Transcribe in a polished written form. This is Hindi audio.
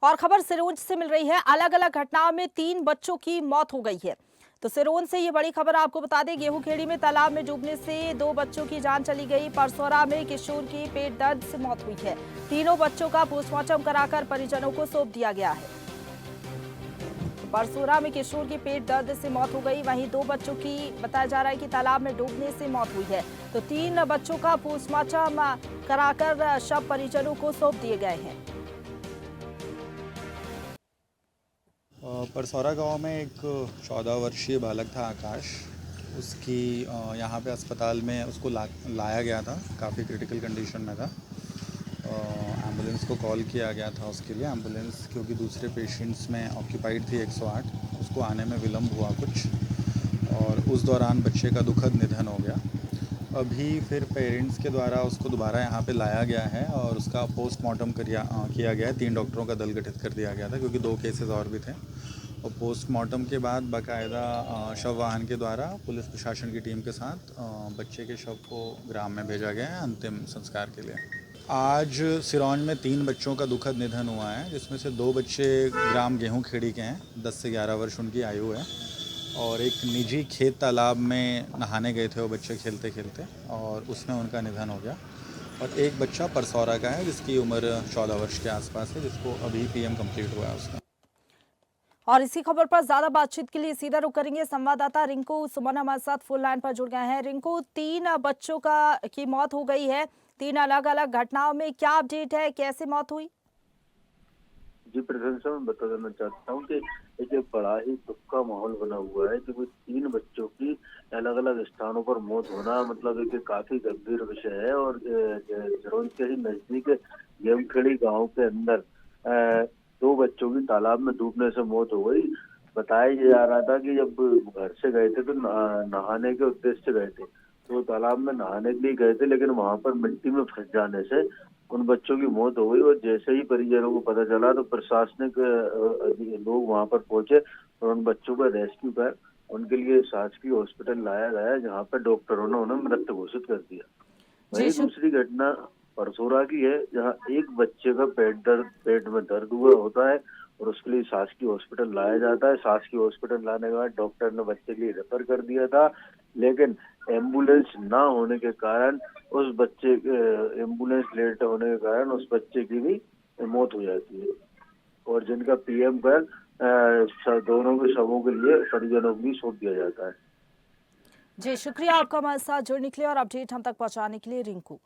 और खबर सिरोंज से मिल रही है। अलग अलग घटनाओं में 3 बच्चों की मौत हो गई है। तो सिरोंज से ये बड़ी खबर आपको बता दें, गेहूंखेड़ी में तालाब में डूबने से 2 बच्चों की जान चली गई। परसौरा में किशोर की पेट दर्द से मौत हुई है। तीनों बच्चों का पोस्टमार्टम कराकर परिजनों को सौंप दिया गया है। परसौरा में किशोर की पेट दर्द से मौत हो गई, वहीं 2 बच्चों की बताया जा रहा है कि तालाब में डूबने से मौत हुई है। तो 3 बच्चों का पोस्टमार्टम कराकर शव परिजनों को सौंप दिए गए हैं। परसौरा गांव में एक 14 वर्षीय बालक था आकाश। उसकी यहाँ पे अस्पताल में उसको लाया गया था, काफ़ी क्रिटिकल कंडीशन में था। एम्बुलेंस को कॉल किया गया था उसके लिए। एम्बुलेंस क्योंकि दूसरे पेशेंट्स में ऑक्यूपाइड थी 108, उसको आने में विलम्ब हुआ कुछ, और उस दौरान बच्चे का दुखद निधन हो गया। अभी फिर पेरेंट्स के द्वारा उसको दोबारा यहाँ पे लाया गया है और उसका पोस्टमार्टम किया गया है। 3 डॉक्टरों का दल गठित कर दिया गया था क्योंकि 2 केसेस और भी थे। और पोस्टमार्टम के बाद बाकायदा शव वाहन के द्वारा पुलिस प्रशासन की टीम के साथ बच्चे के शव को ग्राम में भेजा गया है अंतिम संस्कार के लिए। आज सिरौंज में 3 बच्चों का दुखद निधन हुआ है, जिसमें से 2 बच्चे ग्राम गेहूंखेड़ी के हैं, 10 से 11 वर्ष उनकी आयु है, और एक निजी खेत तालाब में नहाने गए थे वो बच्चे खेलते खेलते, और उसमें उनका निधन हो गया। और एक बच्चा परसौरा का है जिसकी उम्र 14 वर्ष के आसपास है, जिसको अभी पीएम कंप्लीट हुआ है उसका। और इसी खबर पर ज्यादा बातचीत के लिए सीधा रुख करेंगे संवाददाता रिंकू सुमन हमारे साथ फोन लाइन पर जुड़ गए हैं। रिंकू, 3 बच्चों का की मौत हो गई है, 3 अलग अलग घटनाओं में, क्या अपडेट है, कैसे मौत हुई? जी, प्रशंसा में बता देना चाहता हूँ कि एक बड़ा ही दुख का माहौल बना हुआ है कि वो 3 बच्चों की अलग अलग स्थानों पर मौत होना मतलब एक काफी गंभीर विषय है। और सिरोंज के ही नजदीक गेमखेड़ी गांव के अंदर 2 बच्चों की तालाब में डूबने से मौत हो गई। बताया जा रहा था कि जब घर से गए थे तो नहाने के उद्देश्य से गए थे, तो तालाब में नहाने के लिए गए थे, लेकिन वहां पर मिट्टी में फंस जाने से उन बच्चों की मौत हो गई। और जैसे ही परिजनों को पता चला तो प्रशासनिक लोग वहां पर पहुंचे और उन बच्चों का रेस्क्यू कर उनके लिए शासकीय हॉस्पिटल लाया गया, जहां पर डॉक्टरों ने उन्हें मृत घोषित कर दिया। जी वहीं दूसरी घटना परसौरा की है, जहां एक बच्चे का पेट में दर्द हुआ होता है और उसके लिए शासकीय हॉस्पिटल लाया जाता है। शासकीय हॉस्पिटल लाने के बाद डॉक्टर ने बच्चे के लिए रेफर कर दिया था, लेकिन एम्बुलेंस ना होने के कारण उस बच्चे एम्बुलेंस लेट होने के कारण उस बच्चे की भी मौत हो जाती है। और जिनका पीएम पर दोनों के शवों के लिए परिजनों को भी सौंप दिया जाता है। जी, शुक्रिया आपका हमारे साथ जुड़ने के लिए और अपडेट हम तक पहुंचाने के लिए रिंकू।